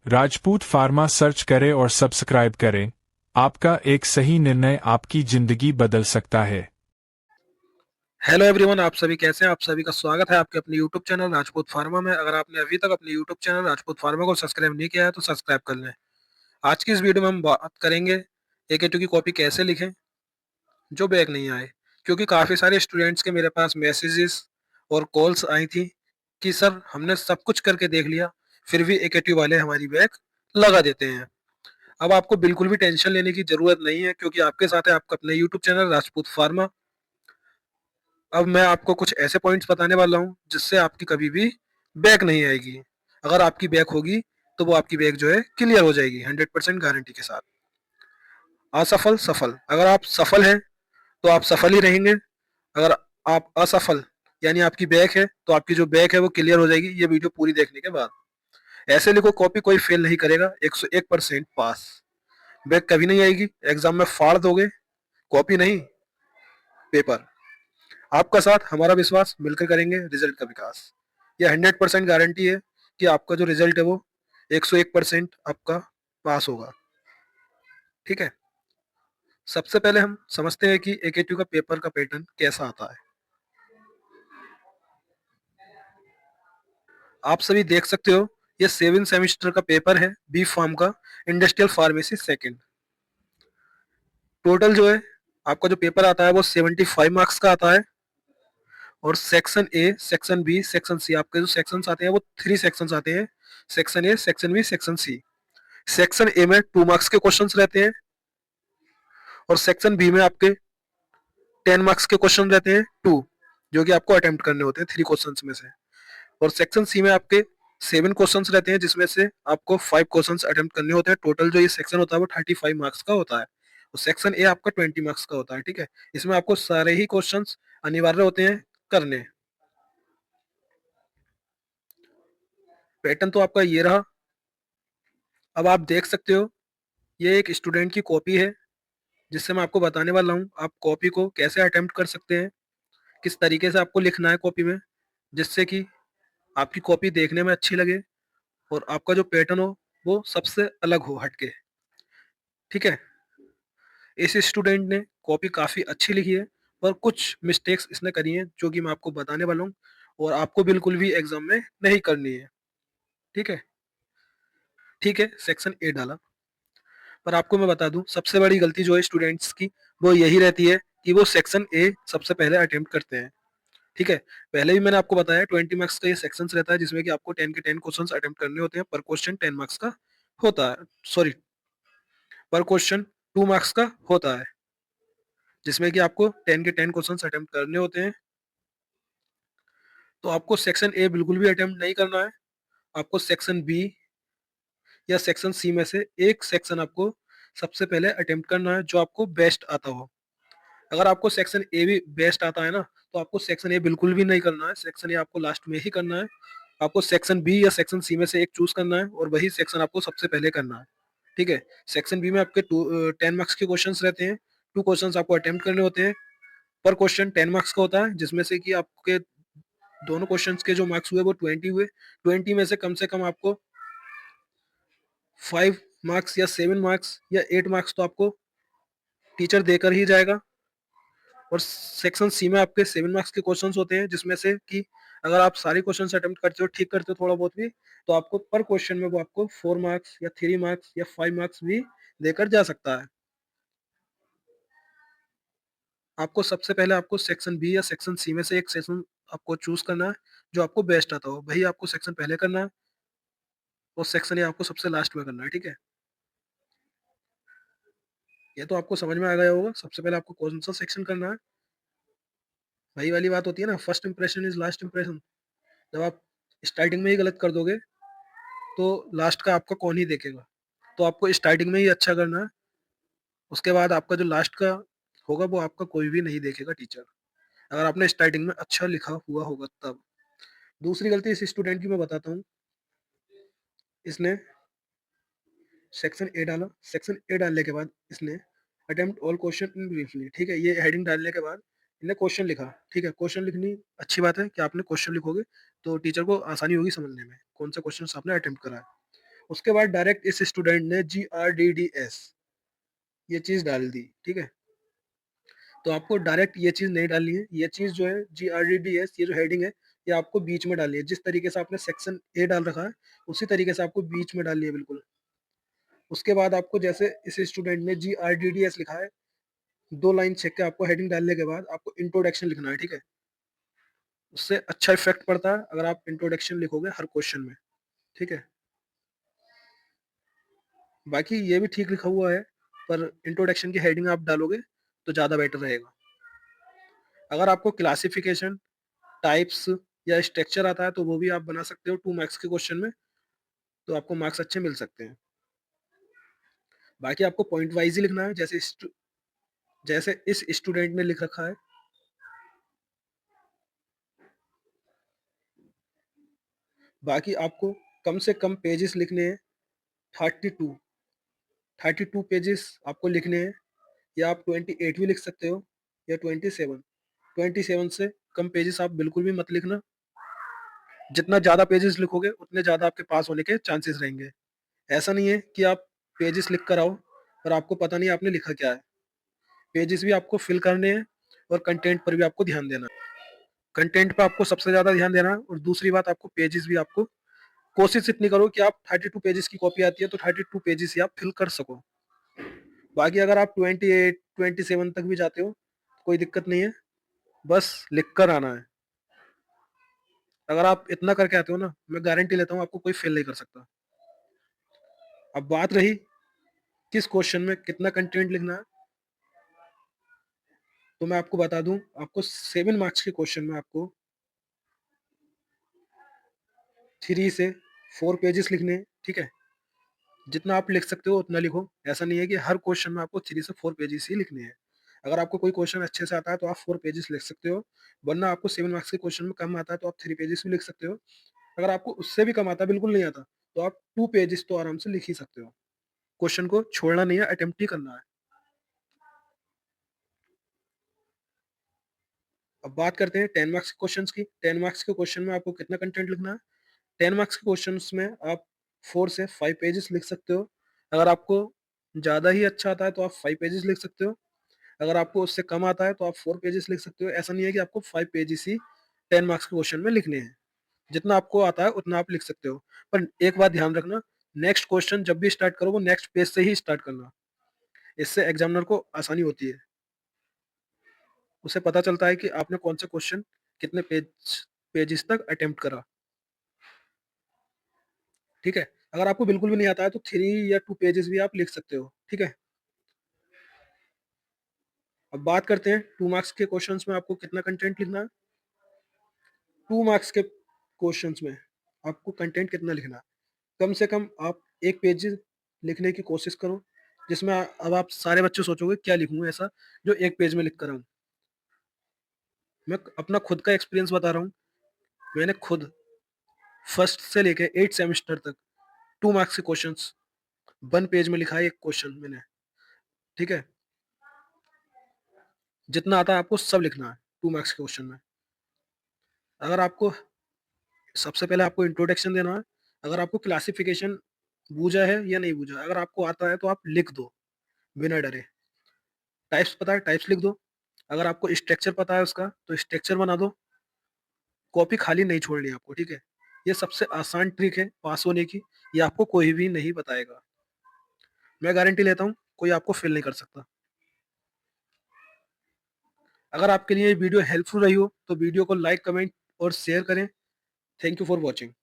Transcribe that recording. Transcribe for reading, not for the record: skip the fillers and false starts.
Rajput pharma search करें और subscribe करें। आपका एक सही निर्णय आपकी जिंदगी बदल सकता है। हेलो एवरीवन, आप सभी कैसे हैं? आप सभी का स्वागत है आपके अपने यूट्यूब चैनल राजपूत फार्मा में। अगर आपने अभी तक अपने यूट्यूब चैनल राजपूत फार्मा को सब्सक्राइब नहीं किया है तो सब्सक्राइब कर लें। आज की इस वीडियो में हम बात करेंगे एके टू की कॉपी कैसे लिखें जो बैक नहीं आए, क्योंकि काफ़ी सारे स्टूडेंट्स के मेरे पास मैसेजेस और कॉल्स आई थी कि सर हमने सब कुछ करके देख लिया फिर भी एके टू वाले हमारी बैक लगा देते हैं। अब आपको बिल्कुल भी टेंशन लेने की जरूरत नहीं है, क्योंकि आपके साथ है आपका अपना यूट्यूब चैनल राजपूत फार्मा। अब मैं आपको कुछ ऐसे पॉइंट्स बताने वाला हूँ जिससे आपकी कभी भी बैक नहीं आएगी। अगर आपकी बैक होगी तो वो आपकी बैक जो है क्लियर हो जाएगी 100% गारंटी के साथ। असफल सफल, अगर आप सफल हैं तो आप सफल ही रहेंगे। अगर आप असफल यानी आपकी बैक है तो आपकी जो बैक है वो क्लियर हो जाएगी ये वीडियो पूरी देखने के बाद। ऐसे लिखो, कॉपी कोई फेल नहीं करेगा, 101% पास। बैक कभी नहीं आएगी, एग्जाम में फाड़ दोगे, कॉपी नहीं पेपर। आपका साथ हमारा विश्वास, मिलकर करेंगे रिजल्ट का विकास। ये 100% गारंटी है कि आपका जो रिजल्ट है वो 101% आपका पास होगा। ठीक है, सबसे पहले हम समझते हैं कि एके का पेपर का पैटर्न कैसा आता है। आप सभी देख सकते हो, ये 7 सेमेस्टर का पेपर है, बी फार्म का, इंडस्ट्रियल फार्मेसी सेकंड। टोटल जो है आपका जो पेपर आता है वो 75 मार्क्स का आता है। और section A, section B, section C, आपके जो सेक्शंस आते हैं वो 3 सेक्शंस आते हैं, section A, section B, section C. Section A में 2 मार्क्स के क्वेश्चंस रहते हैं और सेक्शन बी में आपके 10 मार्क्स के क्वेश्चन रहते हैं, 2, जो कि आपको अटेम्प्ट करने होते हैं 3 क्वेश्चंस में से। और सेक्शन सी में आपके 7 क्वेश्चंस रहते हैं जिसमें से आपको 5 क्वेश्चंस अटेम्प्ट करने होते हैं। टोटल जो ये सेक्शन होता है वो 35 मार्क्स का होता है और सेक्शन ए आपका 20 मार्क्स का होता है। ठीक है, इसमें आपको सारे ही क्वेश्चंस अनिवार्य होते हैं करने। पैटर्न तो आपका ये रहा। अब आप देख सकते हो, ये एक स्टूडेंट की कॉपी है जिससे मैं आपको बताने वाला हूँ आप कॉपी को कैसे अटेम्प्ट कर सकते हैं, किस तरीके से आपको लिखना है कॉपी में, जिससे कि आपकी कॉपी देखने में अच्छी लगे और आपका जो पैटर्न हो वो सबसे अलग हो, हटके। ठीक है, इस स्टूडेंट ने कॉपी काफ़ी अच्छी लिखी है पर कुछ मिस्टेक्स इसने करी हैं जो कि मैं आपको बताने वाला हूँ और आपको बिल्कुल भी एग्जाम में नहीं करनी है। ठीक है, ठीक है, सेक्शन ए डाला, पर आपको मैं बता दूं सबसे बड़ी गलती जो है स्टूडेंट्स की वो यही रहती है कि वो सेक्शन ए सबसे पहले अटेम्प्ट करते हैं। ठीक है, पहले भी मैंने आपको बताया 20 मार्क्स का ये सेक्शन रहता है जिसमें कि आपको 10 के 10 क्वेश्चन अटेम्प्ट करने होते हैं। पर क्वेश्चन 10 मार्क्स का होता है, सॉरी, पर क्वेश्चन 2 मार्क्स का होता है जिसमें कि आपको 10 के 10 क्वेश्चन अटेम्प्ट करने होते हैं। तो आपको सेक्शन ए बिल्कुल भी अटेम्प्ट नहीं करना है, आपको सेक्शन बी या सेक्शन सी में से एक सेक्शन आपको सबसे पहले अटेम्प्ट करना है जो आपको बेस्ट आता हो। अगर आपको सेक्शन ए भी बेस्ट आता है ना तो आपको सेक्शन ए बिल्कुल भी नहीं करना है, सेक्शन ए आपको लास्ट में ही करना है। आपको सेक्शन बी या सेक्शन सी में से एक चूज करना है और वही सेक्शन आपको सबसे पहले करना है। ठीक है, सेक्शन बी में आपके 10 मार्क्स के क्वेश्चन रहते हैं, 2 क्वेश्चन आपको अटेम्प्ट करने होते हैं। पर क्वेश्चन 10 मार्क्स का होता है जिसमें से कि आपके दोनों क्वेश्चन के जो मार्क्स हुए वो 20 हुए। 20 में से कम आपको 5 मार्क्स या 7 मार्क्स या 8 मार्क्स तो आपको टीचर देकर ही जाएगा। और सेक्शन सी में आपके 7 मार्क्स के क्वेश्चंस होते हैं जिसमें से कि अगर आप सारे क्वेश्चंस अटेम्प्ट करते हो, ठीक करते हो थोड़ा बहुत भी, तो आपको पर क्वेश्चन में वो आपको 4 मार्क्स या 3 मार्क्स या 5 मार्क्स भी देकर जा सकता है। आपको सबसे पहले आपको सेक्शन बी या सेक्शन सी में से एक सेक्शन आपको चूज करना है जो आपको बेस्ट आता हो, वही आपको सेक्शन पहले करना है और सेक्शन ए आपको सबसे लास्ट में करना है। ठीक है, ये तो आपको समझ में आ गया होगा सबसे पहले आपको कौन सा सेक्शन करना है। वही वाली बात होती है ना, first impression is last impression. जब आप स्टार्टिंग में ही गलत कर दोगे तो लास्ट का आपका कौन ही देखेगा। तो आपको स्टार्टिंग में ही अच्छा करना है, उसके बाद आपका जो लास्ट का होगा वो आपका कोई भी नहीं देखेगा टीचर, अगर आपने स्टार्टिंग में अच्छा लिखा हुआ होगा तब। दूसरी गलती इस स्टूडेंट की मैं बताता हूँ, इसने सेक्शन ए डाला, सेक्शन ए डालने के बाद इसने attempt all question in briefly, ठीक है, ये हेडिंग डालने के बाद इन्हें क्वेश्चन लिखा। ठीक है, क्वेश्चन लिखनी अच्छी बात है कि आपने क्वेश्चन लिखोगे तो टीचर को आसानी होगी समझने में कौन सा क्वेश्चन आपने अटेम्प्ट करा है। उसके बाद डायरेक्ट इस स्टूडेंट ने GRDDS ये चीज डाल दी, ठीक है। तो आपको डायरेक्ट ये चीज नहीं डालनी है, ये चीज जो है GRDDS ये जो हेडिंग है ये आपको बीच में डालनी है। जिस तरीके से आपने सेक्शन ए डाल रखा है उसी तरीके से आपको बीच में डालनी है बिल्कुल। उसके बाद आपको जैसे इस स्टूडेंट ने GRDDS लिखा है, 2 लाइन छेक के आपको हेडिंग डालने के बाद आपको इंट्रोडक्शन लिखना है, ठीक है। उससे अच्छा इफेक्ट पड़ता है अगर आप इंट्रोडक्शन लिखोगे हर क्वेश्चन में, ठीक है। बाकी ये भी ठीक लिखा हुआ है, पर इंट्रोडक्शन की हेडिंग आप डालोगे तो ज़्यादा बेटर रहेगा। अगर आपको क्लासिफिकेशन, टाइप्स या स्ट्रक्चर आता है तो वो भी आप बना सकते हो 2 मार्क्स के क्वेश्चन में, तो आपको मार्क्स अच्छे मिल सकते हैं। बाकी आपको पॉइंट वाइज ही लिखना है, जैसे इस स्टूडेंट ने लिख रखा है। बाकी आपको कम से कम पेजेस लिखने हैं, 32 32 पेजेस आपको लिखने हैं, या आप 28 भी लिख सकते हो या 27 से कम पेजेस आप बिल्कुल भी मत लिखना। जितना ज़्यादा पेजेस लिखोगे उतने ज़्यादा आपके पास होने के चांसेस रहेंगे। ऐसा नहीं है कि आप पेजेस लिख कर आओ और आपको पता नहीं आपने लिखा क्या है। पेजेस भी आपको फिल करने हैं और कंटेंट पर भी आपको ध्यान देना है। कंटेंट पर आपको सबसे ज़्यादा ध्यान देना है, और दूसरी बात आपको पेजेस भी आपको कोशिश इतनी करो कि आप 32 पेजेस की कॉपी आती है तो 32 पेजेस ही आप फिल कर सको। बाकी अगर आप 28 27 तक भी जाते हो कोई दिक्कत नहीं है, बस लिख कर आना है। अगर आप इतना करके आते हो ना, मैं गारंटी लेता हूँ आपको कोई फेल नहीं कर सकता। अब बात रही किस क्वेश्चन में कितना कंटेंट लिखना है, तो मैं आपको बता दूं, आपको 7 मार्क्स के क्वेश्चन में आपको 3 से 4 पेजेस लिखने हैं, ठीक है। जितना आप लिख सकते हो उतना लिखो। ऐसा नहीं है कि हर क्वेश्चन में आपको 3 से 4 पेजेस ही लिखने हैं। अगर आपको कोई क्वेश्चन अच्छे से आता है तो आप 4 पेजेस लिख सकते हो, वरना आपको 7 मार्क्स के क्वेश्चन में कम आता है तो आप 3 पेजेस भी लिख सकते हो। अगर आपको उससे भी कम आता है, बिल्कुल नहीं आता, तो आप 2 पेजेस तो आराम से लिख ही सकते हो। क्वेश्चन को छोड़ना नहीं है, अटेम्प्ट ही करना है। अब बात करते हैं 10 मार्क्स के क्वेश्चंस की। 10 मार्क्स के क्वेश्चन में आपको कितना कंटेंट लिखना है? 10 मार्क्स के क्वेश्चंस में आप 4 से 5 पेजेस लिख सकते हो। अगर आपको ज़्यादा ही अच्छा आता है तो आप 5 पेजेस लिख सकते हो। अगर आपको उससे कम आता है तो आप 4 पेजेस लिख सकते हो। ऐसा नहीं है कि आपको 5 पेजेस ही 10 मार्क्स के क्वेश्चन में लिखने हैं। जितना आपको आता है उतना आप लिख सकते हो। पर एक बात ध्यान रखना, नेक्स्ट क्वेश्चन जब भी स्टार्ट करो वो नेक्स्ट पेज से ही स्टार्ट करना। इससे एग्जामिनर को आसानी होती है। उसे पता चलता है कि आपने कौन सा क्वेश्चन कितने पेजेस तक अटेम्प्ट करा, ठीक है। अगर आपको बिल्कुल भी नहीं आता है तो 3 या 2 पेजेस भी आप लिख सकते हो, ठीक है। अब बात करते हैं 2 मार्क्स के क्वेश्चंस में आपको कितना कंटेंट लिखना है। 2 मार्क्स के क्वेश्चंस में आपको कंटेंट कितना लिखना है? कम से कम आप 1 पेज लिखने की कोशिश करो, जिसमें अब आप सारे बच्चे सोचोगे क्या लिखूं ऐसा जो 1 पेज में लिख कर आऊं। मैं अपना खुद का एक्सपीरियंस बता रहा हूँ। मैंने खुद फर्स्ट से लेके 8 सेमेस्टर तक 2 मार्क्स के क्वेश्चंस 1 पेज में लिखा है, एक क्वेश्चन मैंने, ठीक है। जितना आता है आपको सब लिखना है 2 मार्क्स के क्वेश्चन में। अगर आपको सबसे पहले आपको इंट्रोडक्शन देना है। अगर आपको क्लासिफिकेशन बूझा है या नहीं बूझा, अगर आपको आता है तो आप लिख दो बिना डरे। टाइप्स पता है, टाइप्स लिख दो। अगर आपको स्ट्रक्चर पता है उसका तो स्ट्रक्चर बना दो। कॉपी खाली नहीं छोड़नी आपको, ठीक है। ये सबसे आसान ट्रिक है पास होने की, ये आपको कोई भी नहीं बताएगा। मैं गारंटी लेता हूँ कोई आपको फेल नहीं कर सकता। अगर आपके लिए ये वीडियो हेल्पफुल रही हो तो वीडियो को लाइक, कमेंट और शेयर करें। Thank you for watching.